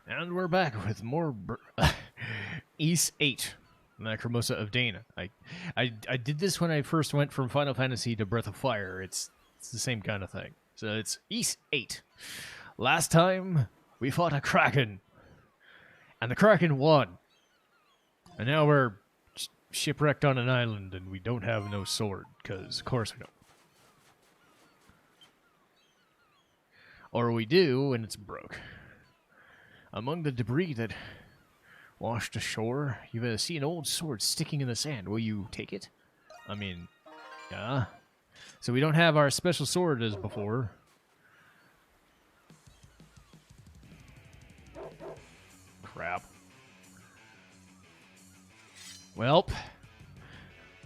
And we're back with more East 8, Lacrimosa of Dana. I did this when I first went from Final Fantasy to Breath of Fire. It's the same kind of thing. So it's East 8. Last time, we fought a Kraken. And the Kraken won. And now we're shipwrecked on an island and we don't have no sword, because of course we don't. Or we do, and it's broke. Among the debris that washed ashore, you see an old sword sticking in the sand. Will you take it? I mean, yeah. So we don't have our special sword as before. Crap. Welp.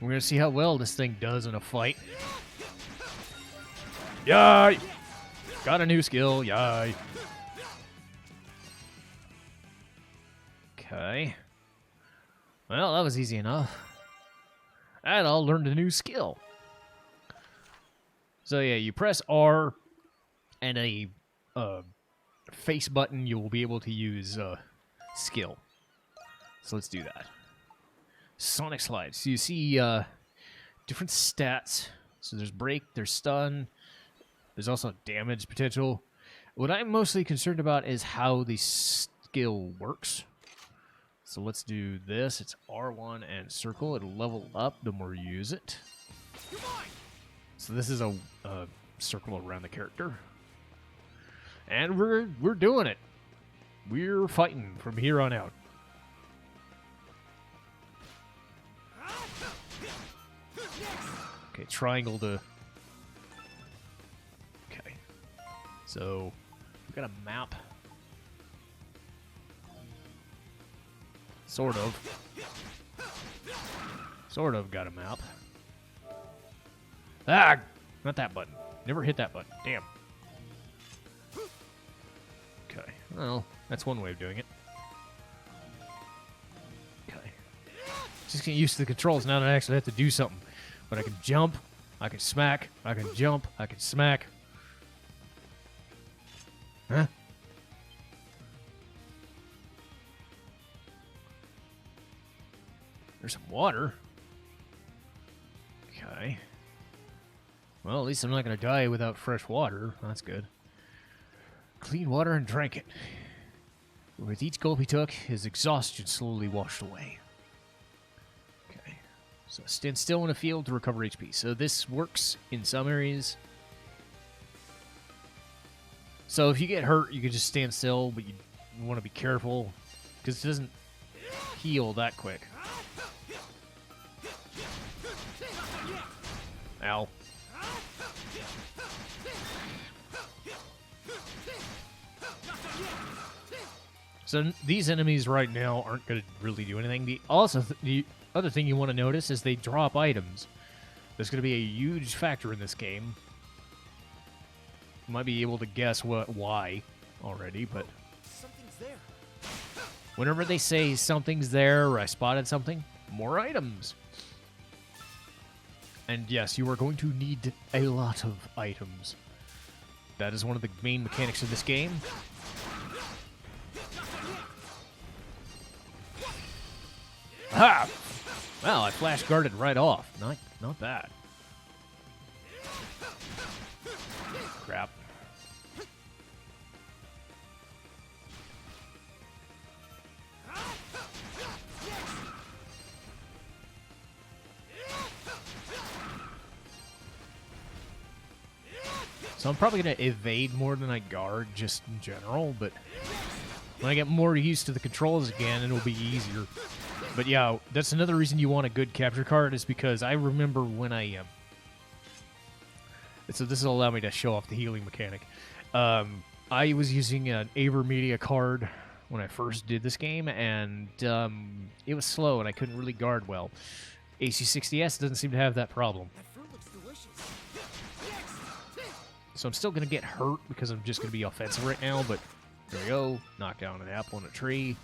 We're gonna see how well this thing does in a fight. Yay! Got a new skill, yay. Okay. Well, that was easy enough. Adol learned a new skill. So yeah, you press R and a face button, you will be able to use skill. So let's do that. Sonic Slide. So you see different stats. So there's break, there's stun, there's also damage potential. What I'm mostly concerned about is how the skill works. So let's do this. It's R1 and circle. It'll level up the more you use it. So this is a circle around the character. And we're doing it. We're fighting from here on out. Okay, triangle to... Okay. So, we've got a map. Sort of got a map. Ah! Not that button. Never hit that button. Damn. Okay. Well, that's one way of doing it. Okay. Just get used to the controls now that I actually have to do something. But I can jump, I can smack, I can jump, I can smack. Huh? There's some water. Okay. Well, at least I'm not going to die without fresh water. That's good. Clean water and drank it. With each gulp he took, his exhaustion slowly washed away. Okay. So stand still in a field to recover HP. So this works in some areas. So if you get hurt, you can just stand still, but you want to be careful because it doesn't heal that quick. Ow. So these enemies right now aren't going to really do anything. The other thing you want to notice is they drop items. There's going to be a huge factor in this game. You might be able to guess why already, but Something's there. whenever they say something's there or I spotted something, more items. And yes, you are going to need a lot of items. That is one of the main mechanics of this game. Ha! Well, I flash guarded right off. Not bad. Crap. So I'm probably going to evade more than I guard, just in general, but when I get more used to the controls again, it'll be easier. But yeah, that's another reason you want a good capture card, is because I remember when I am... So this will allow me to show off the healing mechanic. I was using an AverMedia card when I first did this game, and it was slow, and I couldn't really guard well. AC60S doesn't seem to have that problem. That fruit looks delicious. So I'm still going to get hurt because I'm just going to be offensive right now, but there we go. Knock down an apple in a tree.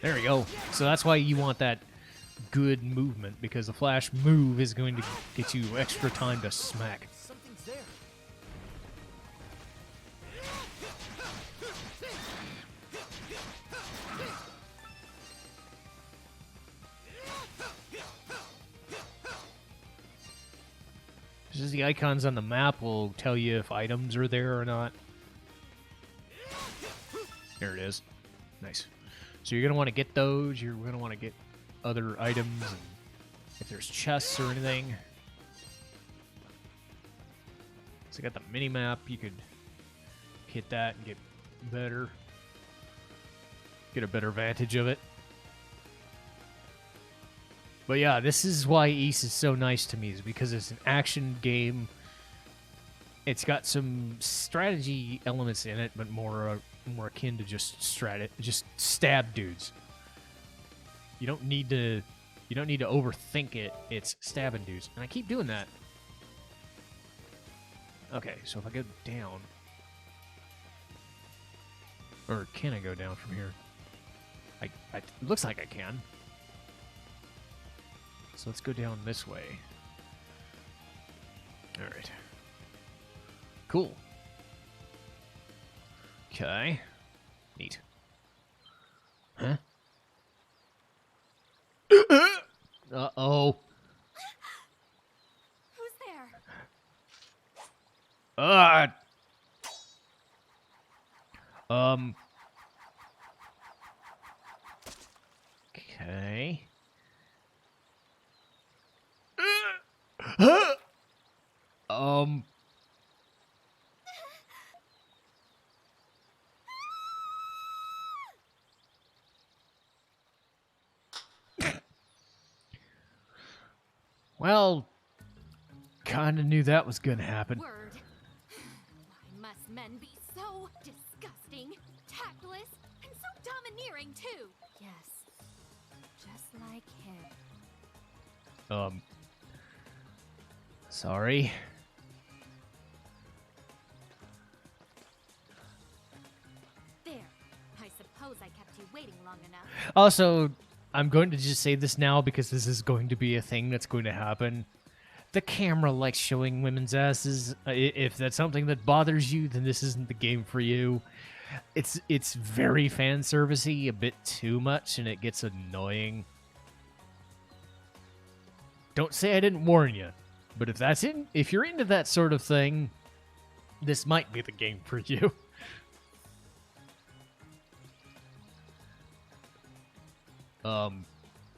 There we go. So that's why you want that good movement because the flash move is going to get you extra time to smack. Something's there. Just the icons on the map will tell you if items are there or not. There it is. Nice. So you're going to want to get those. You're going to want to get other items. And if there's chests or anything. So you got the mini-map. You could hit that and get better. Get a better vantage of it. But yeah, this is why Ys is so nice to me, is because it's an action game. It's got some strategy elements in it, but more akin to just stab dudes. You don't need to overthink it. It's stabbing dudes, and I keep doing that. Okay, so if I go down, or can I go down from here? It looks like I can. So let's go down this way. All right. Cool. Okay. Neat. Huh? Uh-oh. Who's there? Okay. Well, kinda knew that was gonna happen. Word. Why must men be so disgusting, tactless, and so domineering too? Yes, just like him. Sorry. There. I suppose I kept you waiting long enough. Also, I'm going to just say this now because this is going to be a thing that's going to happen. The camera likes showing women's asses. If that's something that bothers you, then this isn't the game for you. It's very fan servicey, a bit too much, and it gets annoying. Don't say I didn't warn you, but if you're into that sort of thing, this might be the game for you.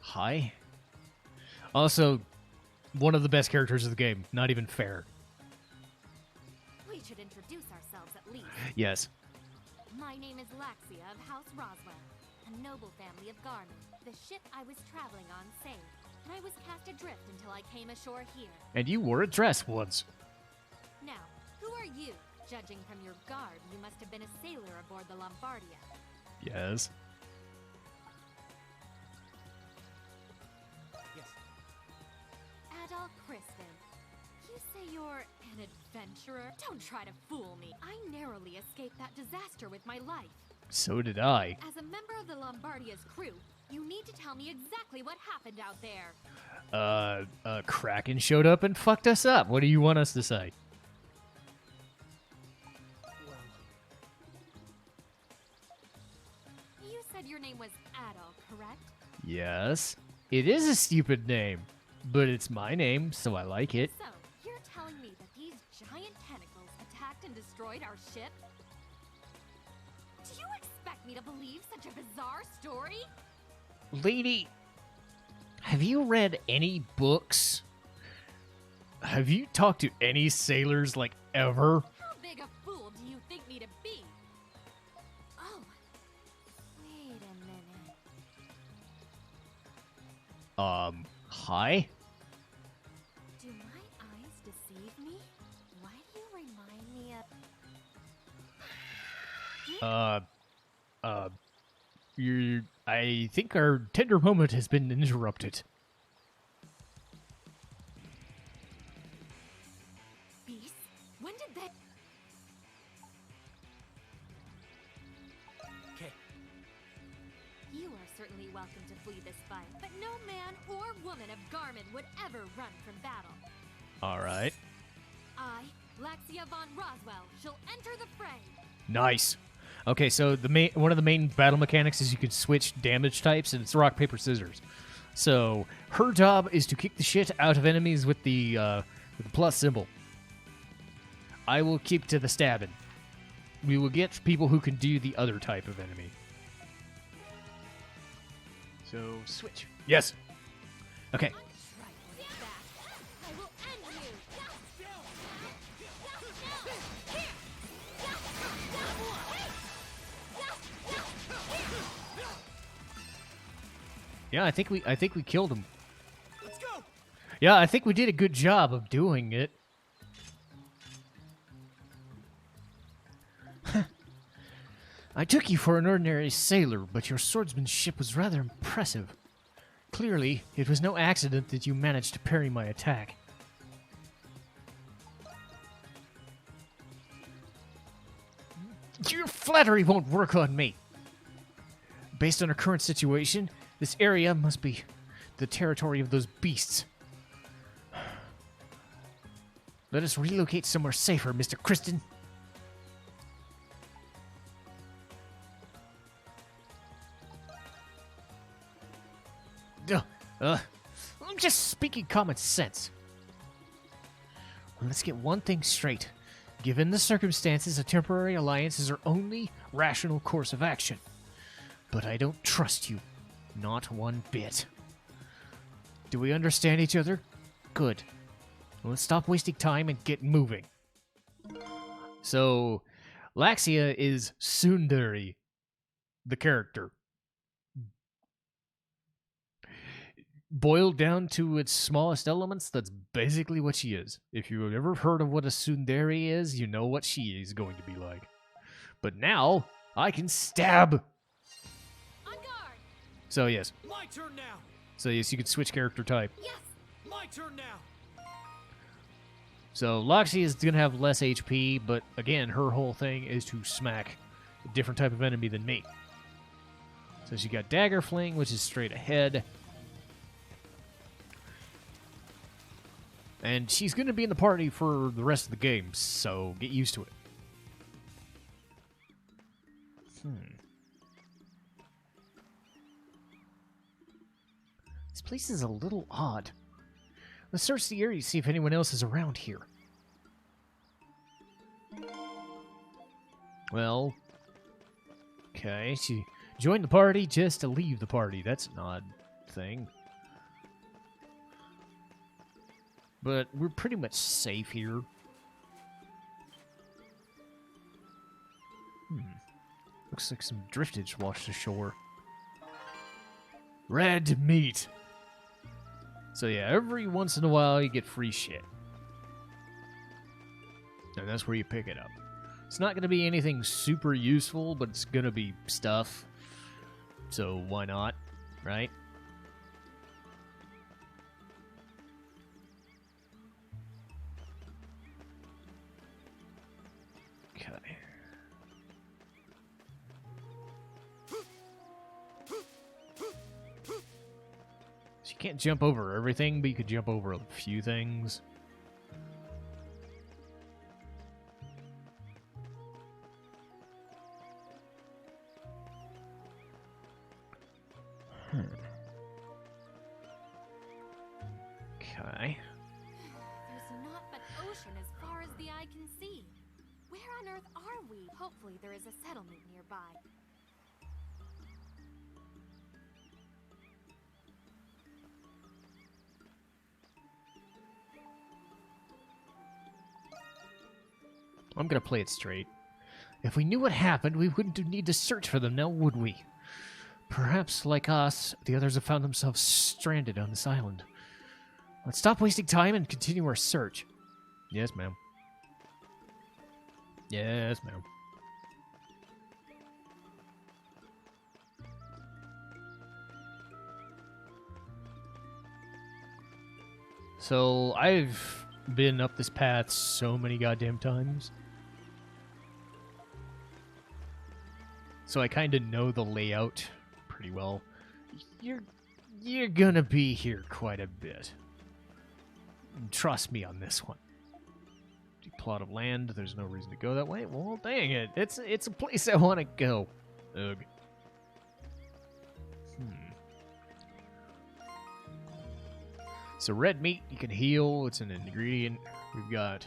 Hi. Also, one of the best characters of the game. Not even fair. We should introduce ourselves at least. Yes. My name is Laxia of House Roswell, a noble family of Garmin. The ship I was traveling on sank, and I was cast adrift until I came ashore here. And you wore a dress once. Now, who are you? Judging from your garb, you must have been a sailor aboard the Lombardia. Yes. Yes. Adol Kristen. You say you're an adventurer? Don't try to fool me. I narrowly escaped that disaster with my life. So did I. As a member of the Lombardia's crew, you need to tell me exactly what happened out there. Kraken showed up and fucked us up. What do you want us to say? Well, You said your name was Adol, correct? Yes. It is a stupid name, but it's my name, so I like it. So, you're telling me that these giant tentacles attacked and destroyed our ship? Do you expect me to believe such a bizarre story? Lady, have you read any books? Have you talked to any sailors, like, ever? How big a fool do you think me to be? Oh, wait a minute. Hi? Do my eyes deceive me? Why do you remind me of... I think our tender moment has been interrupted. Beasts? When did they... okay. You are certainly welcome to flee this fight, but no man woman of Garmin would ever run from battle. All right. I, Laxia von Roswell, shall enter the fray. Nice. Okay, so one of the main battle mechanics is you can switch damage types, and it's rock, paper, scissors. So her job is to kick the shit out of enemies with the plus symbol. I will keep to the stabbing. We will get people who can do the other type of enemy. So, switch. Yes. Okay. I will end you. Yeah, I think we killed him. Let's go. Yeah, I think we did a good job of doing it. I took you for an ordinary sailor, but your swordsmanship was rather impressive. Clearly, it was no accident that you managed to parry my attack. Your flattery won't work on me. Based on our current situation, this area must be the territory of those beasts. Let us relocate somewhere safer, Mr. Kristen. I'm just speaking common sense. Let's get one thing straight. Given the circumstances, a temporary alliance is our only rational course of action. But I don't trust you. Not one bit. Do we understand each other? Good. Let's stop wasting time and get moving. So, Laxia is Sundari, the character. Boiled down to its smallest elements, that's basically what she is. If you've ever heard of what a tsundere is, you know what she is going to be like. But now, I can stab! On guard. So yes. My turn now. So yes, you can switch character type. Yes. My turn now. So Laxia is going to have less HP, but again, her whole thing is to smack a different type of enemy than me. So she got Dagger Fling, which is straight ahead. And she's going to be in the party for the rest of the game, so get used to it. This place is a little odd. Let's search the area to see if anyone else is around here. Well, okay, she joined the party just to leave the party. That's an odd thing. But we're pretty much safe here. Looks like some driftage washed ashore. Red meat! So yeah, every once in a while you get free shit. And that's where you pick it up. It's not going to be anything super useful, but it's going to be stuff. So why not, right? Okay. So you can't jump over everything, but you could jump over a few things. Okay. There's naught but ocean as far as the eye can see. Where on earth are we? Hopefully there is a settlement nearby. I'm gonna play it straight. If we knew what happened, we wouldn't need to search for them now, would we? Perhaps, like us, the others have found themselves stranded on this island. Let's stop wasting time and continue our search. Yes, ma'am. Yes, ma'am. So, I've been up this path so many goddamn times. So I kind of know the layout pretty well. You're You're gonna be here quite a bit. Trust me on this one. Plot of land, there's no reason to go that way. Well, dang it. It's a place I want to go. Ugh. So red meat, you can heal. It's an ingredient. We've got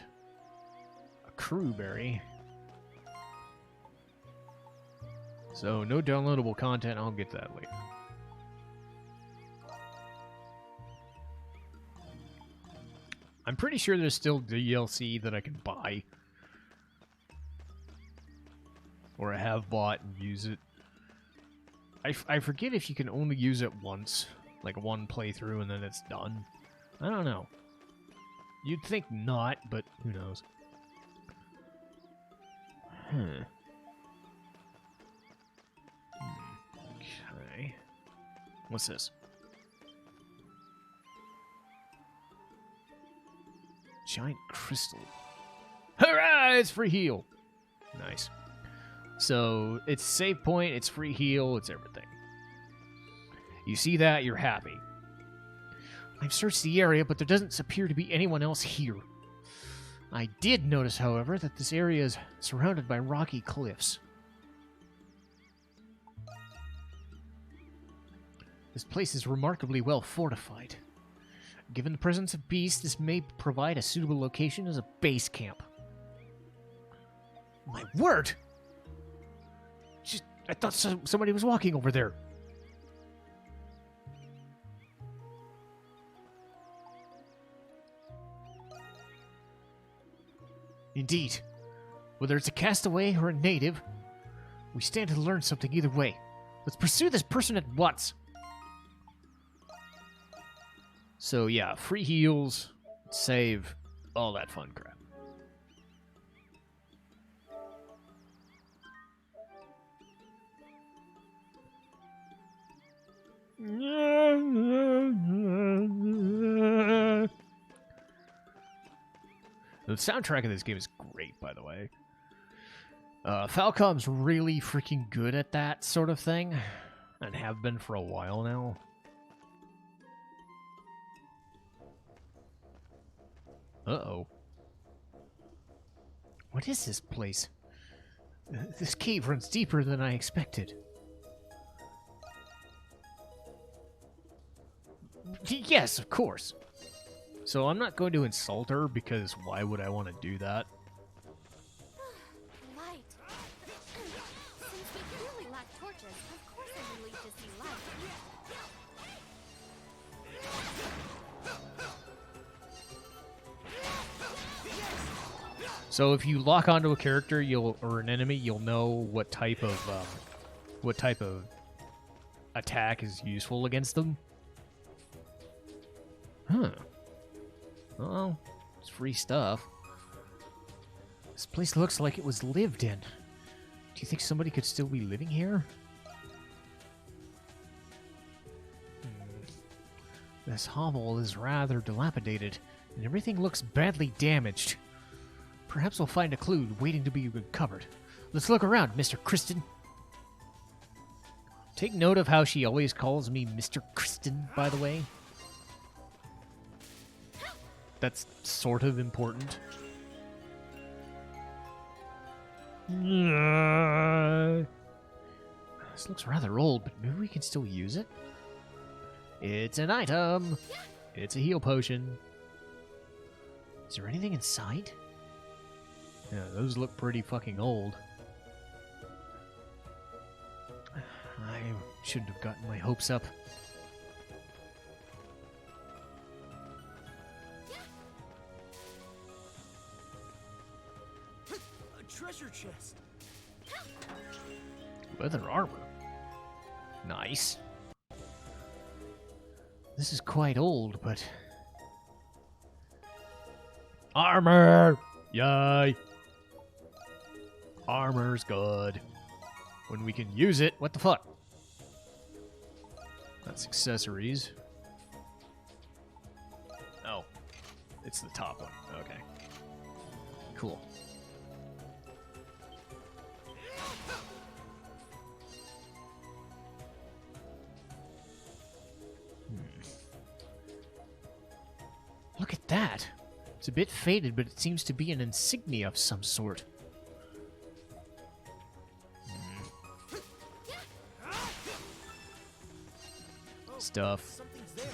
a crew berry. So no downloadable content. I'll get to that later. I'm pretty sure there's still DLC that I can buy. Or I have bought and use it. I forget if you can only use it once. Like one playthrough and then it's done. I don't know. You'd think not, but who knows. Okay. What's this? Giant crystal. Hurrah! It's free heal. Nice. So, it's save point, it's free heal, it's everything. You see that, you're happy. I've searched the area, but there doesn't appear to be anyone else here. I did notice, however, that this area is surrounded by rocky cliffs. This place is remarkably well fortified. Given the presence of beasts, this may provide a suitable location as a base camp. My word! I thought somebody was walking over there. Indeed. Whether it's a castaway or a native, we stand to learn something either way. Let's pursue this person at once. So yeah, free heals, save, all that fun crap. The soundtrack of this game is great, by the way. Falcom's really freaking good at that sort of thing, and have been for a while now. Uh-oh. What is this place? This cave runs deeper than I expected. Yes, of course. So I'm not going to insult her, because why would I want to do that? Light. Since we clearly lack torches, of course I'm relieved to see light. So if you lock onto a character, or an enemy, you'll know what type of attack is useful against them. Huh. Well, it's free stuff. This place looks like it was lived in. Do you think somebody could still be living here? This hovel is rather dilapidated, and everything looks badly damaged. Perhaps we'll find a clue waiting to be recovered. Let's look around, Mr. Kristen. Take note of how she always calls me Mr. Kristen, by the way. That's sort of important. This looks rather old, but maybe we can still use it? It's an item! It's a heal potion. Is there anything inside? Yeah, those look pretty fucking old. I shouldn't have gotten my hopes up. Treasure chest. Leather armor. Nice. This is quite old, but... Armor! Yay! Armor's good. When we can use it... What the fuck? That's accessories. Oh. It's the top one. Okay. Cool. Look at that. It's a bit faded, but it seems to be an insignia of some sort. Stuff. Something's there.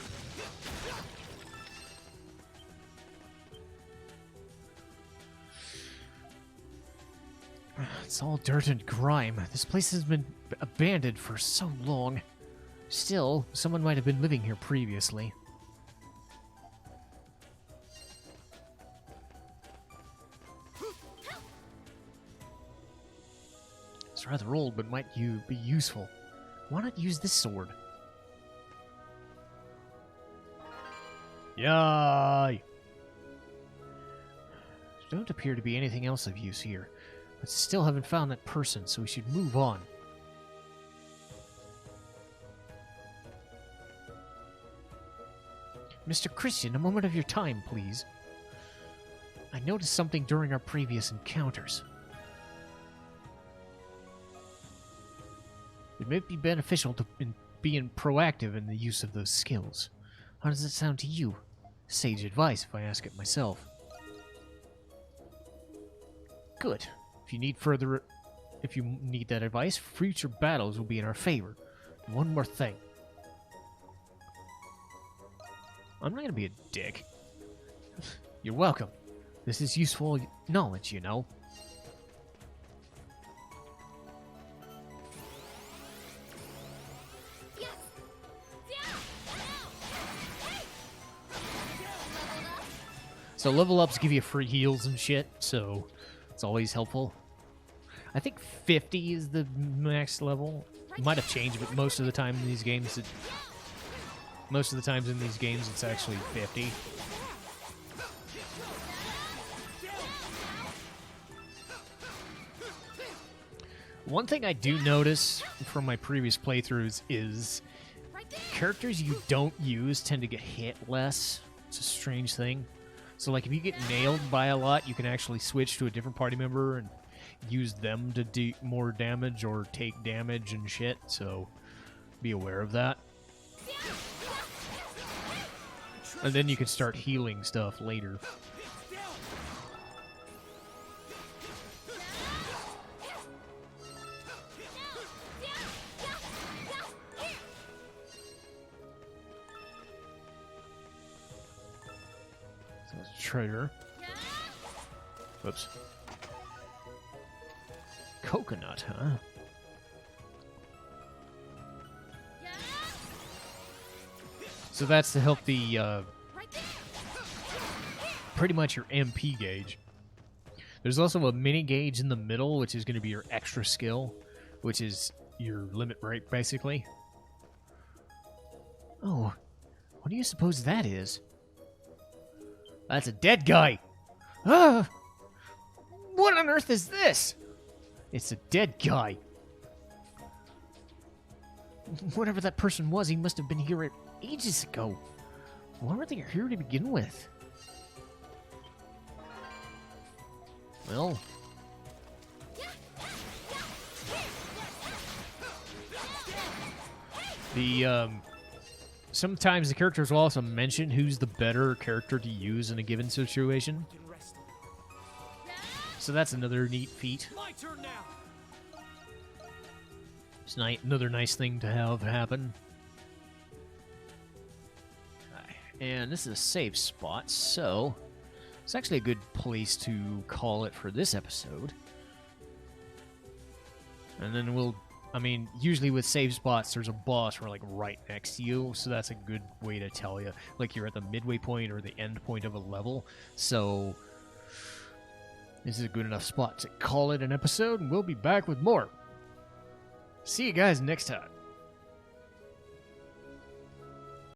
It's all dirt and grime. This place has been abandoned for so long. Still, someone might have been living here previously. It's rather old, but might be useful. Why not use this sword? Yay! There don't appear to be anything else of use here, but still haven't found that person, so we should move on. Mr. Christian, a moment of your time, please. I noticed something during our previous encounters. It may be beneficial to being proactive in the use of those skills. How does it sound to you? Sage advice, if I ask it myself. Good. If you need that advice, future battles will be in our favor. And one more thing. I'm not gonna be a dick. You're welcome. This is useful knowledge, you know. So level ups give you free heals and shit, so it's always helpful. I think 50 is the max level. It might have changed, but most of the time in these games, it's actually 50. One thing I do notice from my previous playthroughs is characters you don't use tend to get hit less. It's a strange thing. So, like, if you get nailed by a lot, you can actually switch to a different party member and use them to do more damage or take damage and shit, so be aware of that. And then you can start healing stuff later. So that's treasure. Whoops. Coconut, huh? So that's to help the, pretty much your MP gauge. There's also a mini gauge in the middle, which is going to be your extra skill, which is your limit break, basically. Oh, what do you suppose that is? That's a dead guy! Ah! What on earth is this? It's a dead guy. Whatever that person was, he must have been here ages ago. Why were they here to begin with? Well... sometimes the characters will also mention who's the better character to use in a given situation. So that's another neat feat. My turn now. It's another nice thing to have happen. And this is a save spot, so it's actually a good place to call it for this episode. And then usually with save spots, there's a boss right next to you, so that's a good way to tell you. Like you're at the midway point or the end point of a level, so this is a good enough spot to call it an episode, and we'll be back with more. See you guys next time.